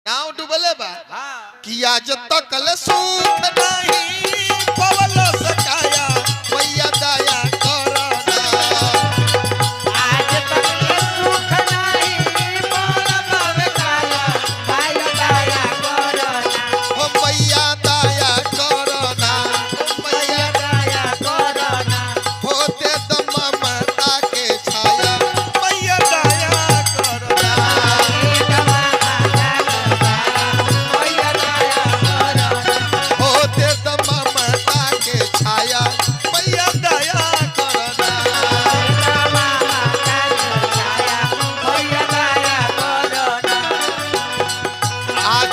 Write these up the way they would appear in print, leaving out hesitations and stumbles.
नाव डूबले बा कि आज तक ले सुख नहीं पवल सकाया मैया दया करना। आज तक ले सुख नहीं पवल सकाया मैया दया करना। ओ मैया दया करना, ओ मैया दया करना। होते तो ममता के छाया मैया दया करना। होते तो ममता के छाया मैया दया करना। आज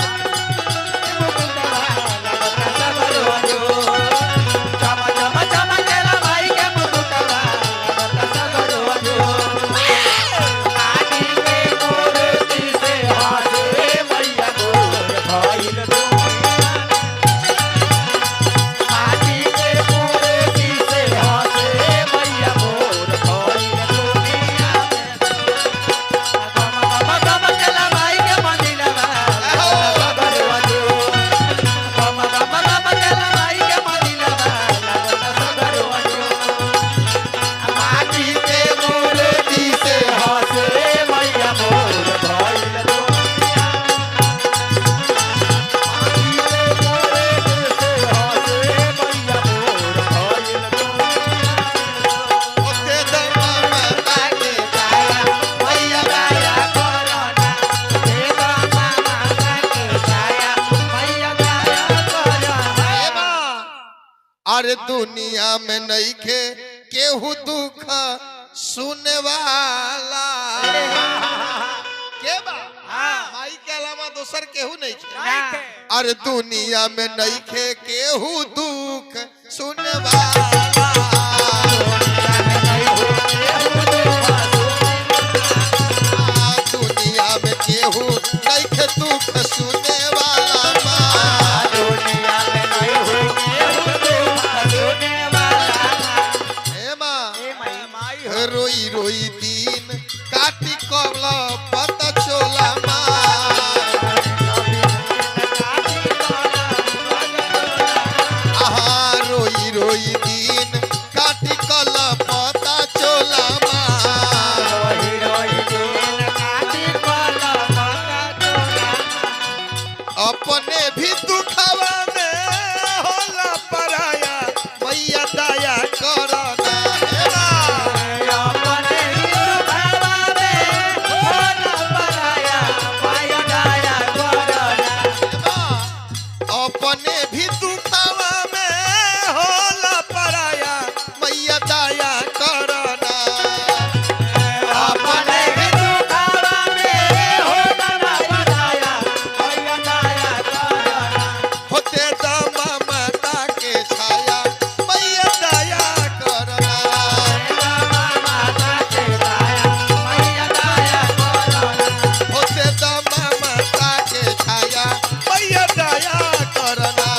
अरे दुनिया में नहीं खे केहू दुख सुने वाला के बा माई के अलावा दूसर केहू नहीं खे। अरे दुनिया में नहीं खे केहू दुख सुने वाला। दुनिया में केहू नहीं खे दुख सुने वाला। रोई रोई दिन काटी कवला पता चोला रोई रोई दिन काटी कला पता चोला अपने भी दुखवा में होला पराया मैया दया करना। अपने भी दुखवा में होला पराया मैया दया करना। अपने भी दुखवा में होला पराया मैया दया करना। होते तो ममता के छाया मैया दया करना। होते तो ममता के छाया मैया दया करना।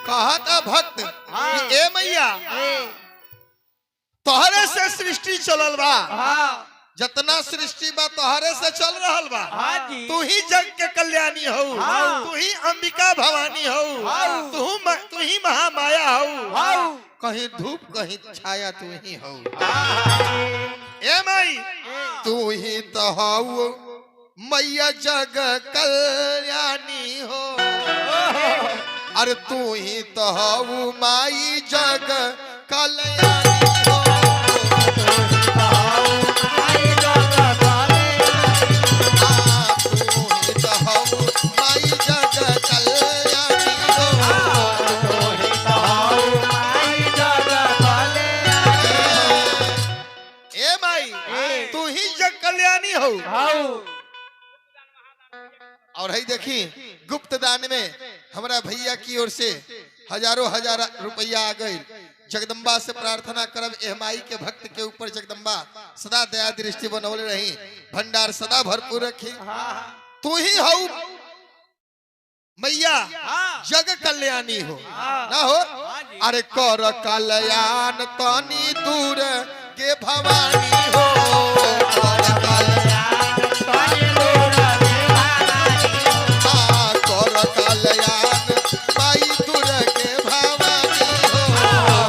कहता भक्त कि ए मैया तोहरे से सृष्टि चलल बा। जितना सृष्टि बा तोहरे से चल रहल बा। तू ही जग के कल्याणी हो, तू ही अंबिका भवानी हो, तू ही महामाया हो। कहीं धूप कहीं छाया तू ही हो। ए माई तू ही तो हो मैया जग कल्याणी हो। अरे तू ही तो हो माई जग कल्याणी हो। तू ही जग कल्याणी हो। और है देखी गुप्त दान में हमारा भैया की ओर से हजारों हजार रुपया आ गई। जगदम्बा से प्रार्थना करब एहमाई के भक्त के ऊपर जगदम्बा सदा दया दृष्टि बनौले रही, भंडार सदा भरपूर रखी। तू ही हो मैया जग कल्याणी हो ना हो। अरे कर कल्याण तनी दूर के भवानी हो, कर कल्याण तनी दूर के भवानी हो, कर कल्याण माई दूर के भवानी हो,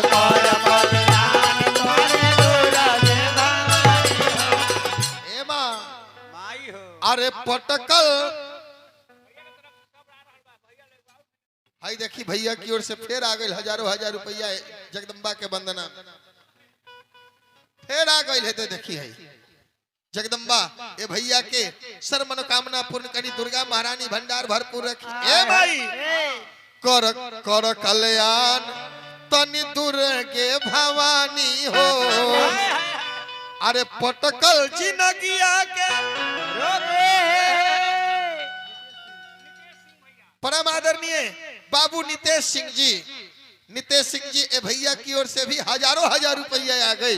कर कल्याण तनी दूर के भवानी हो। ए मां माई हो। अरे पटकल हाई देखी भैया की ओर से फिर आ गई हजारों हजार रुपया जगदम्बा के वंदना फिर आ गई है। तो देखी है जगदम्बा ये भैया के सर मनोकामना पूर्ण करी, दुर्गा महारानी भंडार भरपूर रखी। ए भाई कर कर कल्याण तनि दुर्गे भवानी हो। अरे पटकल जिनगिया के परम आदरणीय बाबू नितेश सिंह जी, नितेश सिंह जी ए भैया की ओर से भी हजारों हजार रुपया आ गई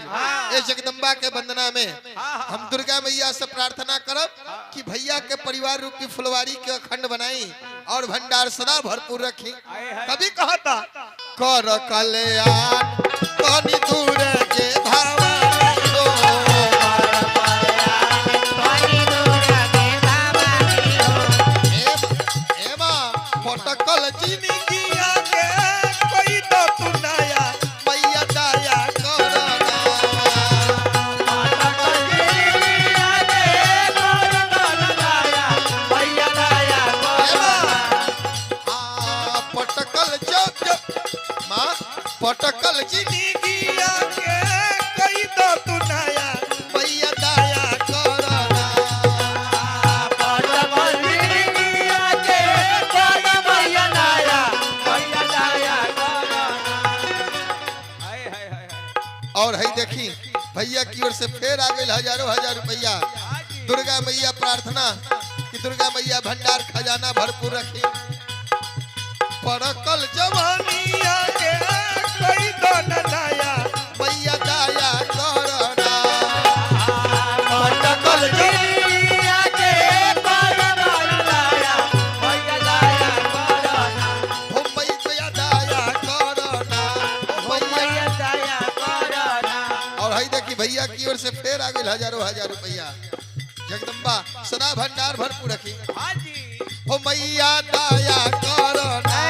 ये जगदम्बा के वंदना में। हम दुर्गा मैया से प्रार्थना करब कि भैया के परिवार रूपी फुलवारी के अखंड बनाई और भंडार सदा भरपूर रखी। कभी कहा था कर कल्याण तनि दूर के भवानी हो, पटकल जिनगिया के कोई तो तू नया मैया दया करना, पटकल जिनगिया के कोई तो नया मैया दया करना। पटकल माँ पटकल जिनगिया के कोई तो तू नया मैया दया करना, पटकल जिनगिया के कोई मैया दया करना। हाय हाय हाय हाय। और है देखी भैया की ओर से फिर आ गई हजारों हजार रुपया। दुर्गा मैया प्रार्थना कि दुर्गा मैया भंडार खजाना भरपूर रखी। पड़कल जवानिया के कोई तो नया मैया दया करना, पटकल जिनगिया के कोई मैया दया करना। हो मैया दया करना, हो मैया। मैया दया करना। और है देखी भैया की ओर से फिर आ गई हजारों हजार रुपया। जगदम्बा सदा भंडार भरपूर रखी। हाँ जी। हो मैया दया करना,